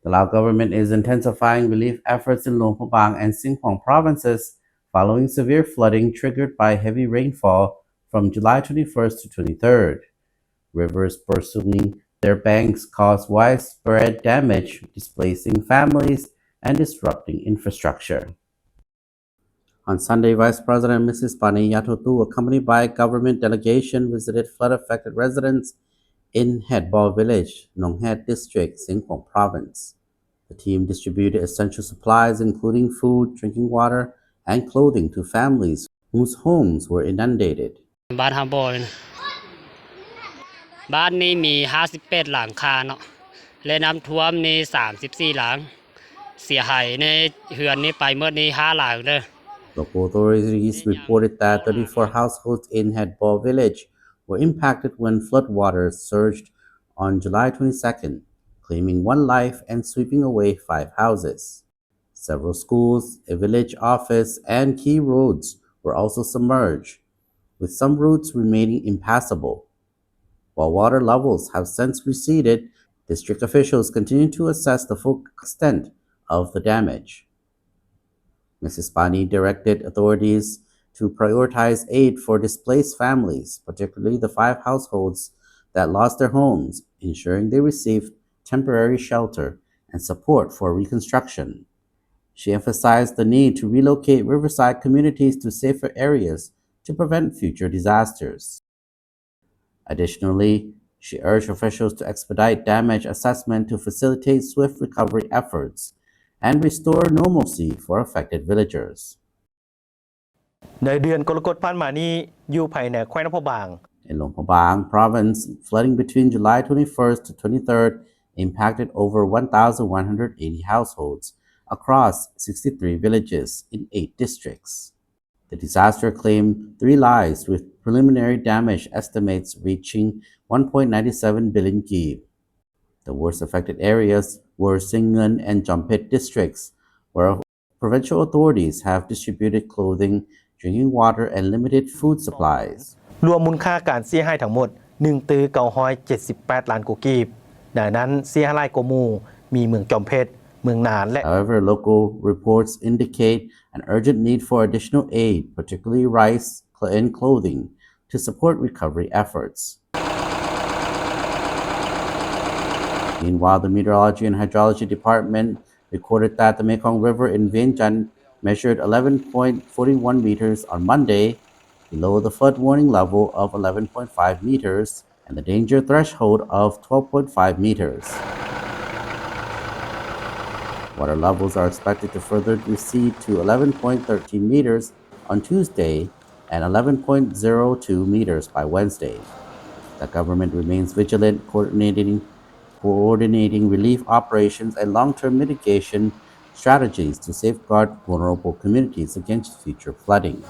The Lao government is intensifying relief efforts in Luang Prabang and Xiengkhouang provinces following severe flooding triggered by heavy rainfall from July 21st to 23rd. Rivers bursting their banks caused widespread damage, displacing families and disrupting infrastructure. On Sunday, Vice President Mrs. Pani Yatotu, accompanied by a government delegation, visited flood-affected residents in Hedball Village, Nong Het District, Xiengkhouang Province. The team distributed essential supplies including food, drinking water, and clothing to families whose homes were inundated. บ้านฮาบอยนะบ้านนี้มี58หลังคาเนาะและน้ำท่วมนี่34หลังเสียหายในเฮือนนี้ไปเมื่อนี้5หลังเด้อ Local authorities reported that 34 households in Hedball Village were impacted when floodwaters surged on July 22nd, claiming one life and sweeping away 5 houses. Several schools, a village office, and key roads were also submerged, with some routes remaining impassable. While water levels have since receded, district officials continue to assess the full extent of the damage. Mrs. Pani directed authorities to prioritize aid for displaced families, particularly the 5 households that lost their homes, ensuring they received temporary shelter and support for reconstruction. She emphasized the need to relocate riverside communities to safer areas to prevent future disasters. Additionally, she urged officials to expedite damage assessment to facilitate swift recovery efforts and restore normalcy for affected villagers. ในเดือนกรกฎาคมมานี้อยู่ภายในแคว้นนพบาง In Luang Prabang province, flooding between July 21st to 23rd impacted over 1,180 households across 63 villages in 8 districts. The disaster claimed 3 lives with preliminary damage estimates reaching 1.97 billion ki. The worst affected areas were Singnan and Jampet districts, where provincial authorities have distributed clothing, drinking water, and limited food supplies. รวมมูลค่าการเสียหายทั้งหมด1,978 ล้านกีบดังนั้นเสียหายกว่าหมู่มีเมืองจอมเพชรเมืองนานและ However, local reports indicate an urgent need for additional aid, particularly rice and clothing, to support recovery efforts. Meanwhile, the Meteorology and Hydrology Department recorded that the Mekong River in Vientiane measured 11.41 meters on Monday, below the flood warning level of 11.5 meters and the danger threshold of 12.5 meters. Water levels are expected to further recede to 11.13 meters on Tuesday and 11.02 meters by Wednesday. The government remains vigilant, coordinating relief operations and long-term mitigation strategies to safeguard vulnerable communities against future flooding.